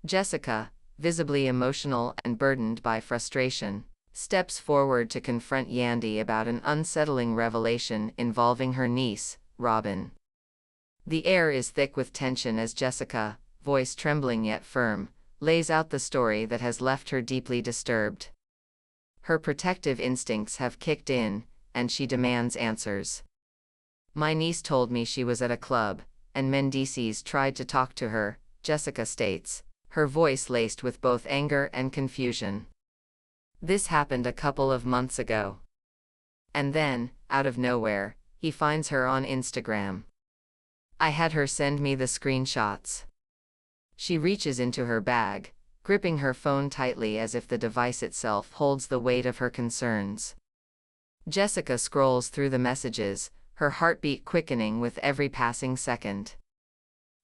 Jessica, visibly emotional and burdened by frustration, steps forward to confront Yandy about an unsettling revelation involving her niece, Robin. The air is thick with tension as Jessica, voice trembling yet firm, lays out the story that has left her deeply disturbed. Her protective instincts have kicked in, and she demands answers. "My niece told me she was at a club, and Mendeecees tried to talk to her," Jessica states, her voice laced with both anger and confusion. "This happened a couple of months ago. And then, out of nowhere, he finds her on Instagram. I had her send me the screenshots." She reaches into her bag, gripping her phone tightly as if the device itself holds the weight of her concerns. Jessica scrolls through the messages, her heartbeat quickening with every passing second.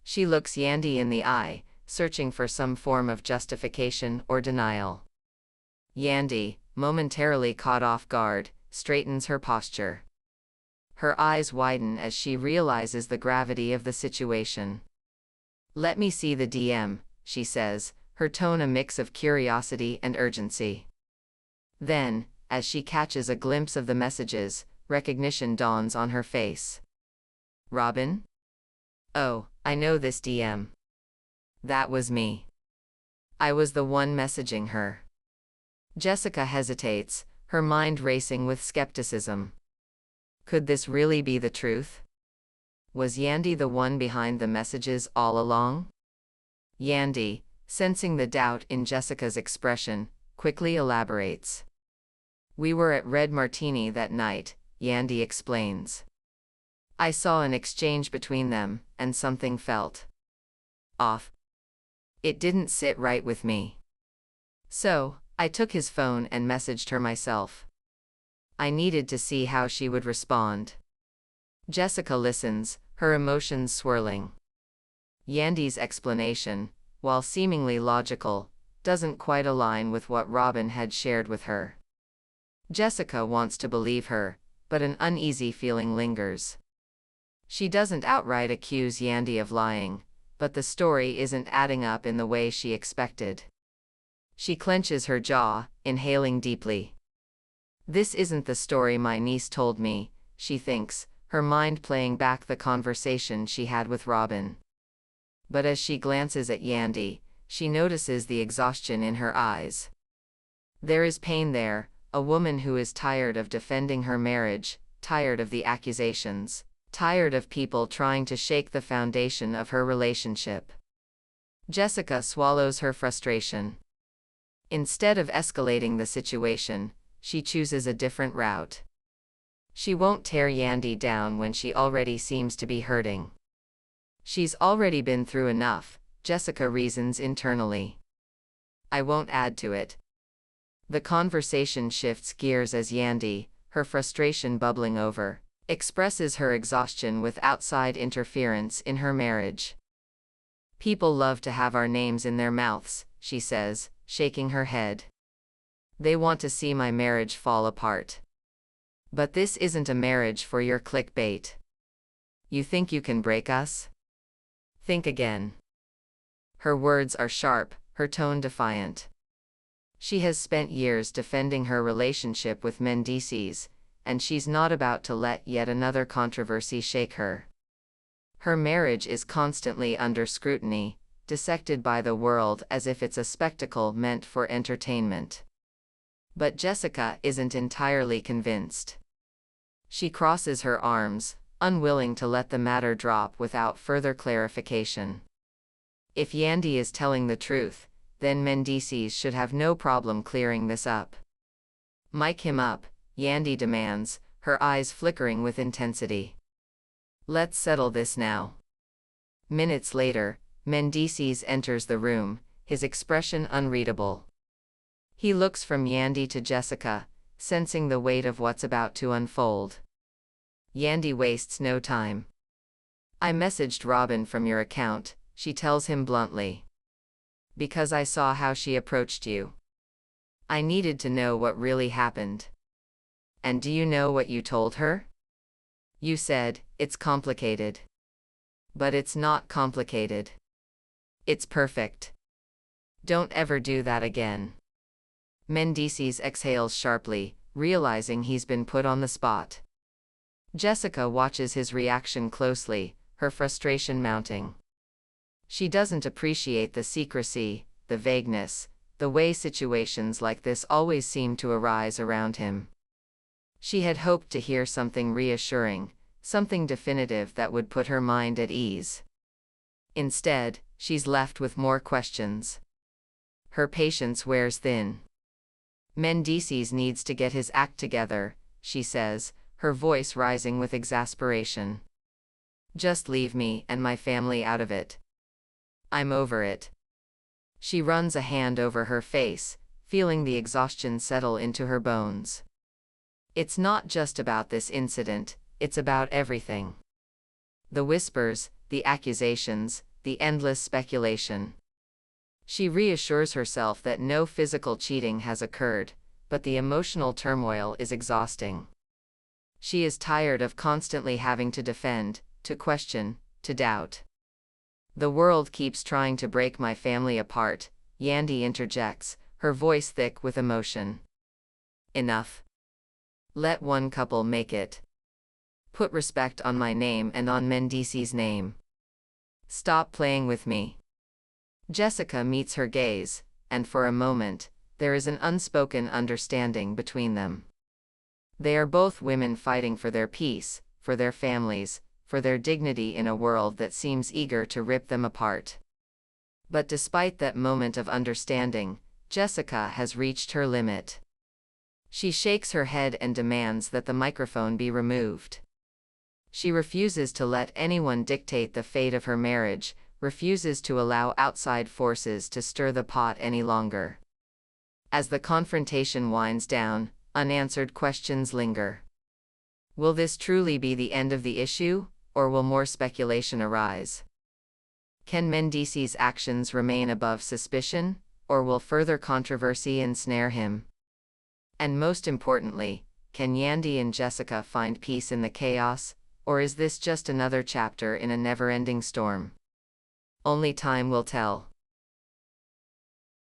She looks Yandy in the eye, searching for some form of justification or denial. Yandy, momentarily caught off guard, straightens her posture. Her eyes widen as she realizes the gravity of the situation. "Let me see the DM," she says, her tone a mix of curiosity and urgency. Then, as she catches a glimpse of the messages, recognition dawns on her face. "Robin? Oh, I know this DM. That was me. I was the one messaging her." Jessica hesitates, her mind racing with skepticism. Could this really be the truth? Was Yandy the one behind the messages all along? Yandy, sensing the doubt in Jessica's expression, quickly elaborates. "We were at Red Martini that night," Yandy explains. "I saw an exchange between them, and something felt off. It didn't sit right with me. So, I took his phone and messaged her myself. I needed to see how she would respond." Jessica listens, her emotions swirling. Yandy's explanation, while seemingly logical, doesn't quite align with what Robin had shared with her. Jessica wants to believe her, but an uneasy feeling lingers. She doesn't outright accuse Yandy of lying, but the story isn't adding up in the way she expected. She clenches her jaw, inhaling deeply. "This isn't the story my niece told me," she thinks, her mind playing back the conversation she had with Robin. But as she glances at Yandy, she notices the exhaustion in her eyes. There is pain there, a woman who is tired of defending her marriage, tired of the accusations, tired of people trying to shake the foundation of her relationship. Jessica swallows her frustration. Instead of escalating the situation, she chooses a different route. She won't tear Yandy down when she already seems to be hurting. She's already been through enough, Jessica reasons internally. "I won't add to it." The conversation shifts gears as Yandy, her frustration bubbling over, expresses her exhaustion with outside interference in her marriage. "People love to have our names in their mouths," she says, shaking her head. "They want to see my marriage fall apart. But this isn't a marriage for your clickbait. You think you can break us? Think again." Her words are sharp, her tone defiant. She has spent years defending her relationship with Mendeecees, and she's not about to let yet another controversy shake her. Her marriage is constantly under scrutiny, dissected by the world as if it's a spectacle meant for entertainment. But Jessica isn't entirely convinced. She crosses her arms, unwilling to let the matter drop without further clarification. If Yandy is telling the truth, then Mendeecees should have no problem clearing this up. "Mic him up," Yandy demands, her eyes flickering with intensity. "Let's settle this now." Minutes later, Mendeecees enters the room, his expression unreadable. He looks from Yandy to Jessica, sensing the weight of what's about to unfold. Yandy wastes no time. "I messaged Robin from your account," she tells him bluntly. "Because I saw how she approached you. I needed to know what really happened." "And do you know what you told her?" "You said, it's complicated." "But it's not complicated. It's perfect." Don't ever do that again. Mendeecees exhales sharply, realizing he's been put on the spot. Jessica watches his reaction closely, her frustration mounting. She doesn't appreciate the secrecy, the vagueness, the way situations like this always seem to arise around him. She had hoped to hear something reassuring, something definitive that would put her mind at ease. Instead, she's left with more questions. Her patience wears thin. Mendeecees needs to get his act together, she says, her voice rising with exasperation. Just leave me and my family out of it. I'm over it. She runs a hand over her face, feeling the exhaustion settle into her bones. It's not just about this incident, it's about everything. The whispers, the accusations, the endless speculation. She reassures herself that no physical cheating has occurred, but the emotional turmoil is exhausting. She is tired of constantly having to defend, to question, to doubt. The world keeps trying to break my family apart, Yandy interjects, her voice thick with emotion. Enough. Let one couple make it. Put respect on my name and on Mendeecees' name. Stop playing with me. Jessica meets her gaze, and for a moment, there is an unspoken understanding between them. They are both women fighting for their peace, for their families, for their dignity in a world that seems eager to rip them apart. But despite that moment of understanding, Jessica has reached her limit. She shakes her head and demands that the microphone be removed. She refuses to let anyone dictate the fate of her marriage, refuses to allow outside forces to stir the pot any longer. As the confrontation winds down, unanswered questions linger. Will this truly be the end of the issue, or will more speculation arise? Can Mendeecees' actions remain above suspicion, or will further controversy ensnare him? And most importantly, can Yandy and Jessica find peace in the chaos, or is this just another chapter in a never-ending storm? Only time will tell.